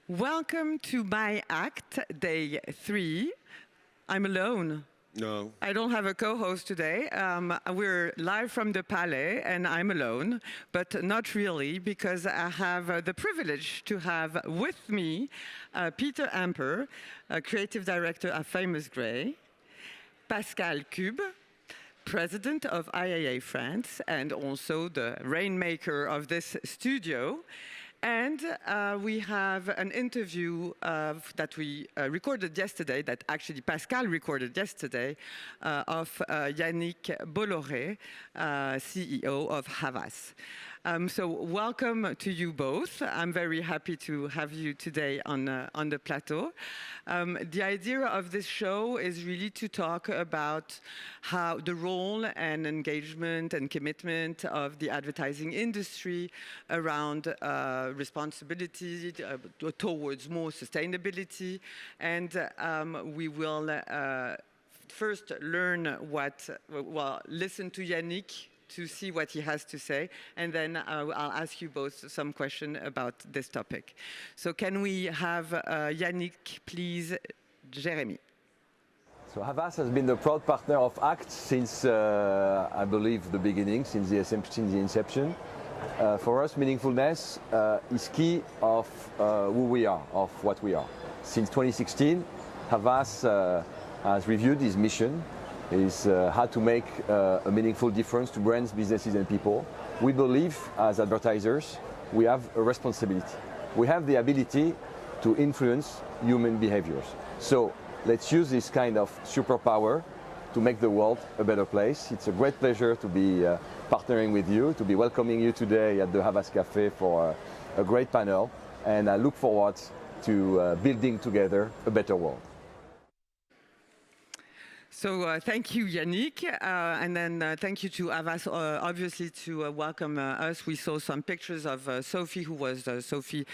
Welcome to MyACT, day 3. I'm alone. No. I don't have a co-host today. We're live from the Palais, and I'm alone, but not really, because I have the privilege to have with me Peter Amper, creative director of Famous Grey, Pascal Cübb, president of IAA France, and also the rainmaker of this studio. And we have an interview that we recorded yesterday, that actually Pascal recorded yesterday, of Yannick Bolloré, CEO of Havas. So welcome to you both. I'm very happy to have you today on the plateau. The idea of this show is really to talk about how the role and engagement and commitment of the advertising industry around responsibility towards more sustainability. And we will first learn listen to Yannick to see what he has to say, and then I'll ask you both some question about this topic. So can we have Yannick, please, Jeremy? So Havas has been the proud partner of ACT since, I believe, the beginning, since the inception. For us, meaningfulness is key of who we are, of what we are. Since 2016, Havas has reviewed his mission, is how to make a meaningful difference to brands, businesses and people. We believe as advertisers we have a responsibility. We have the ability to influence human behaviors. So let's use this kind of superpower to make the world a better place. It's a great pleasure to be partnering with you, to be welcoming you today at the Havas Café for a great panel, and I look forward to building together a better world. So thank you, Yannick, and then thank you to Havas, obviously, to welcome us. We saw some pictures of Sophie, who was Sophie,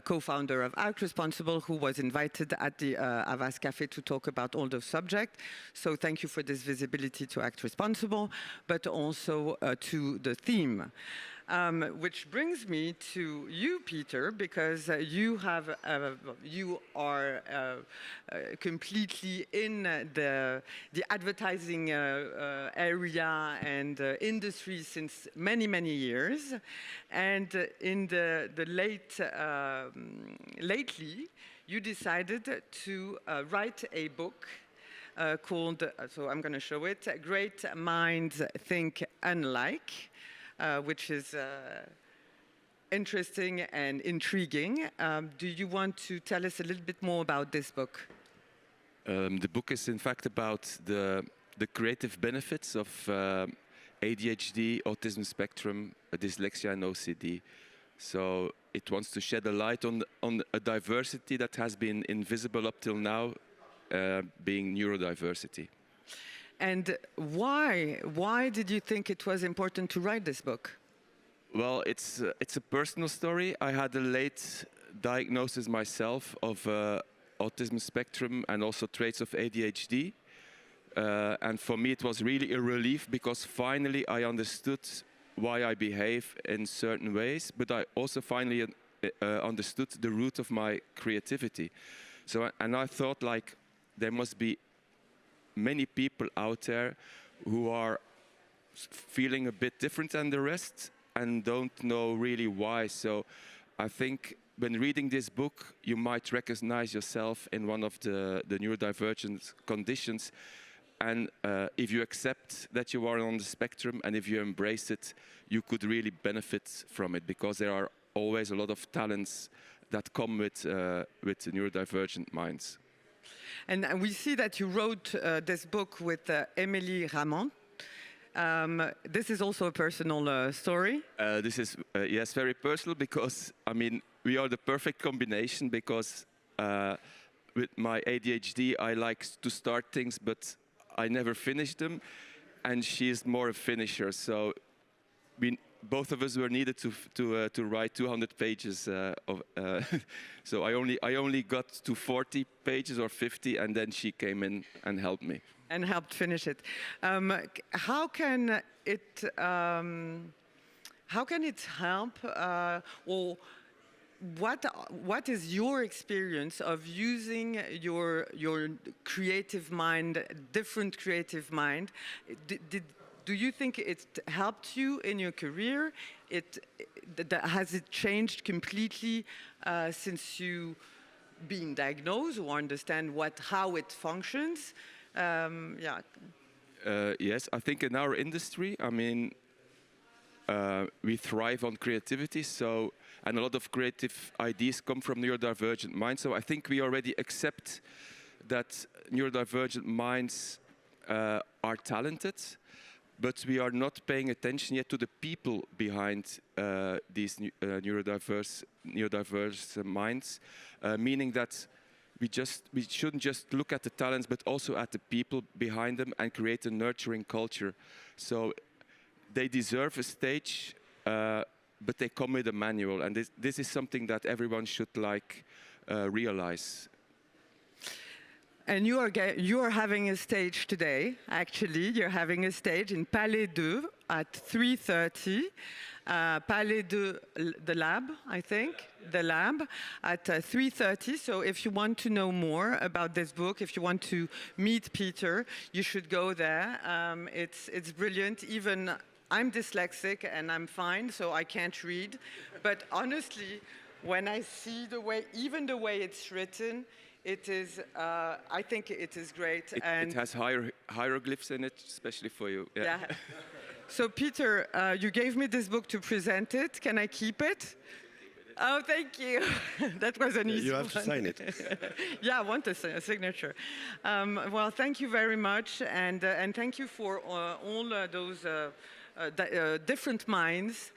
co-founder of ACT Responsible, who was invited at the Havas Café to talk about all the subjects. So thank you for this visibility to ACT Responsible, but also to the theme. Which brings me to you, Peter, because you are completely in the advertising area and industry since many, many years, and in lately you decided to write a book called, so I'm going to show it, Great Minds Think Unlike. Which is interesting and intriguing. Do you want to tell us a little bit more about this book? The book is in fact about the creative benefits of ADHD, autism spectrum, dyslexia and OCD. So it wants to shed a light on a diversity that has been invisible up till now, being neurodiversity. And why did you think it was important to write this book? Well, it's a personal story. I had a late diagnosis myself of autism spectrum and also traits of ADHD. And for me, it was really a relief because finally I understood why I behave in certain ways, but I also finally understood the root of my creativity. So, and I thought, like, there must be many people out there who are feeling a bit different than the rest and don't know really why. So I think when reading this book, you might recognize yourself in one of the neurodivergent conditions. And if you accept that you are on the spectrum and if you embrace it, you could really benefit from it, because there are always a lot of talents that come with neurodivergent minds. And we see that you wrote this book with Émilie Ramond. This is also a personal story. This is, yes, very personal, because, I mean, we are the perfect combination, because with my ADHD, I like to start things, but I never finish them. And she is more a finisher. So both of us were needed to write 200 pages so I only got to 40 pages or 50, and then she came in and helped me. And helped finish it. How can it help, or what is your experience of using your creative mind, different creative mind? Do you think it helped you in your career? Has it changed completely since you been diagnosed or understand how it functions? Yeah. Yes, I think in our industry, I mean, we thrive on creativity, and a lot of creative ideas come from neurodivergent minds. So I think we already accept that neurodivergent minds are talented, but we are not paying attention yet to the people behind these neurodiverse minds, meaning that we shouldn't just look at the talents, but also at the people behind them and create a nurturing culture. So they deserve a stage, but they come with a manual, and this is something that everyone should realize. And you are having a stage today. Actually, you're having a stage in Palais 2 at 3:30. Palais 2, the lab, I think, the lab at 3:30. So if you want to know more about this book, if you want to meet Peter, you should go there. It's brilliant. Even I'm dyslexic and I'm fine, so I can't read. But honestly, when I see even the way it's written, it is, I think it is great. It has hieroglyphs in it, especially for you. Yeah. So Peter, you gave me this book to present it. Can I keep it? Oh, thank you. That was an easy one. You have to sign it. Yeah, I want a signature. Well, thank you very much, and thank you for all those different minds.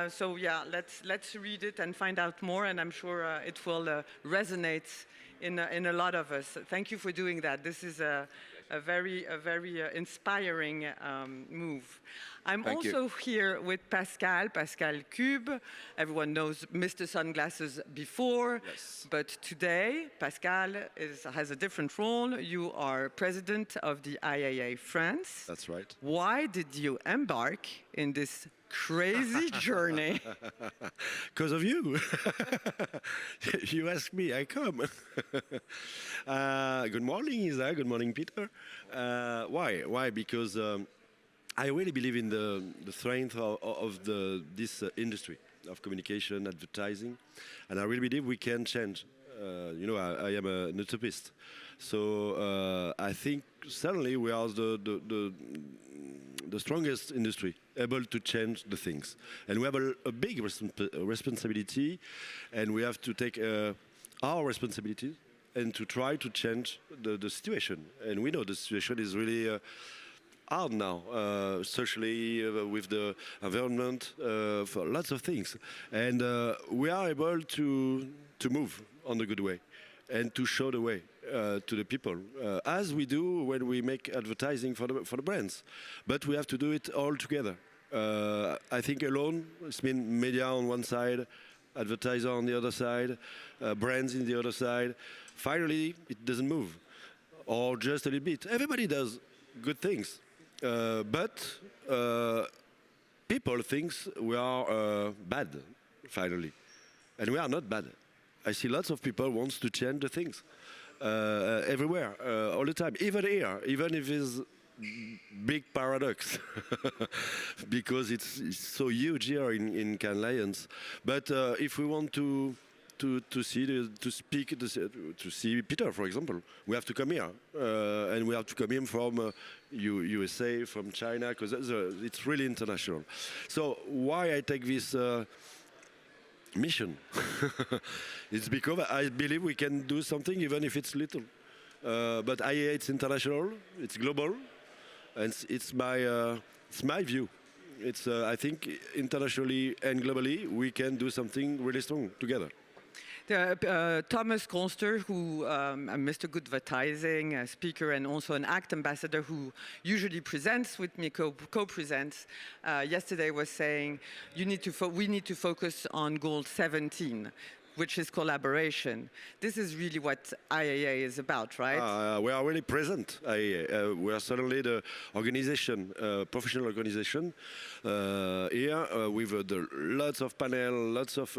So yeah, let's read it and find out more, and I'm sure it will resonate in a lot of us. Thank you for doing that. This is a very inspiring move. I'm Thank also you. here with Pascal Cübb. Everyone knows Mr. Sunglasses before, Yes. but today Pascal has a different role. You are president of the IAA France. That's right. Why did you embark in this crazy journey? Because of you. You ask me, I come. Good morning, Isa. Good morning, Peter. Why? Why? Because I really believe in the strength of this industry of communication, advertising, and I really believe we can change. I am an utopist, so I think certainly we are the strongest industry able to change the things, and we have a big responsibility, and we have to take our responsibility and to try to change the situation. And we know the situation is really hard now, socially, with the environment, for lots of things, and we are able to move on the good way and to show the way to the people, as we do when we make advertising for the brands. But we have to do it all together. I think alone, it's mean media on one side, advertiser on the other side, brands in the other side. Finally, it doesn't move, or just a little bit. Everybody does good things, but people think we are bad, finally. And we are not bad. I see lots of people wants to change the things everywhere, all the time, even here, even if it's big paradox, because it's so huge here in Cannes Lions. But if we want to see Peter, for example, we have to come here, and we have to come in from USA, from China, because it's really international. So why I take this mission? It's because I believe we can do something even if it's little. But IAA, it's international, it's global, and it's my view. It's I think internationally and globally we can do something really strong together. Thomas Conster, who Mr. Good Advertising speaker and also an ACT ambassador who usually presents with me, co-presents, yesterday was saying we need to focus on goal 17. which is collaboration. This is really what IAA is about, right? We are really present. We are certainly the organization, professional organization here with lots of panel, lots of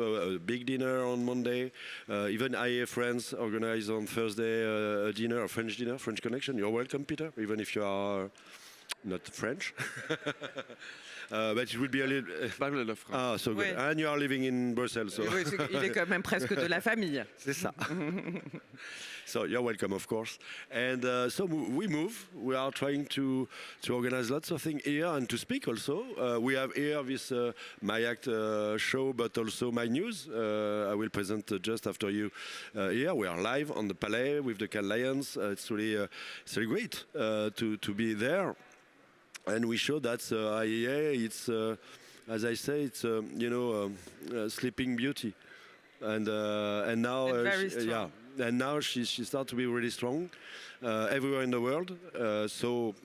big dinner on Monday. Even IAA friends organize on Thursday a dinner, a French dinner, French connection. You're welcome, Peter, even if you are not French. But it will be a little. Ah, so good. Oui. And you are living in Brussels. So. Oui, il est quand même presque de la famille. C'est ça. So you're welcome, of course. And so we move. We are trying to organize lots of things here and to speak also. We have here this MyACT show, but also My News. I will present just after you here. We are live on the Palais with the Cannes Lions. It's really great to be there. And we show that IAA, it's, as I say, it's, sleeping beauty. And now, and now she starts to be really strong everywhere in the world. So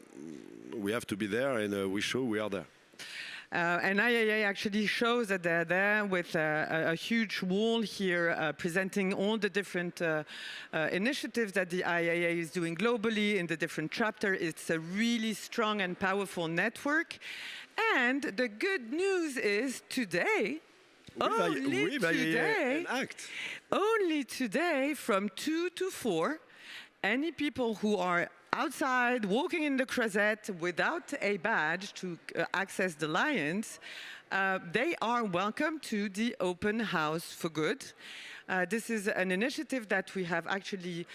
we have to be there, and we show we are there. And IAA actually shows that they're there with a huge wall here presenting all the different initiatives that the IAA is doing globally in the different chapters. It's a really strong and powerful network. And the good news is today, only today from 2 to 4, any people who are outside, walking in the Crozet without a badge to access the Lions, they are welcome to the open house for good. This is an initiative that we have actually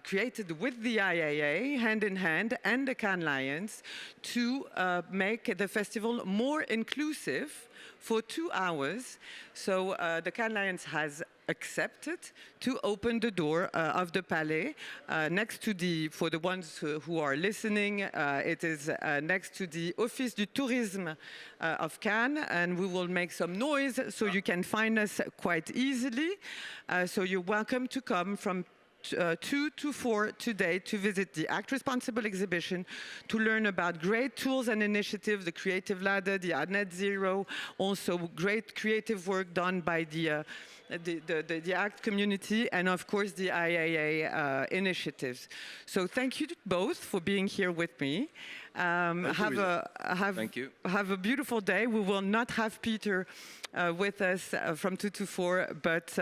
created with the IAA, hand in hand, and the Cannes Lions to make the festival more inclusive for 2 hours. So the Cannes Lions has accepted to open the door of the Palais next to the, for the ones who are listening, it is next to the Office du Tourisme of Cannes, and we will make some noise so you can find us quite easily. So you're welcome to come from 2 to 4 today to visit the ACT Responsible exhibition, to learn about great tools and initiatives, the Creative Ladder, the Net Zero, also great creative work done by the ACT community, and of course the IAA initiatives. So thank you both for being here with me. Have a beautiful day. We will not have Peter with us from 2 to 4, but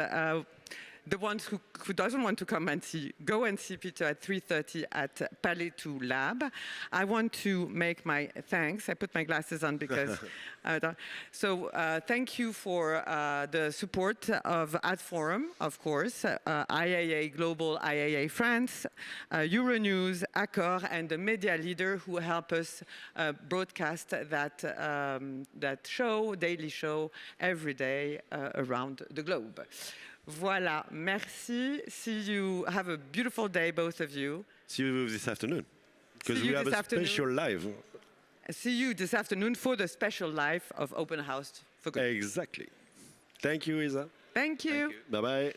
the ones who doesn't want to come and see, go and see Peter at 3:30 at Palais 2 Lab. I want to make my thanks. I put my glasses on because... thank you for the support of AdForum, of course, IAA Global, IAA France, Euronews, Accor, and the media leader who help us broadcast that show, daily show, every day around the globe. Voilà, merci. See you. Have a beautiful day, both of you. See you this afternoon, because we have a special live. See you this afternoon for the special live of Open House for Good. Exactly. Thank you, Isa. Thank you. Bye-bye.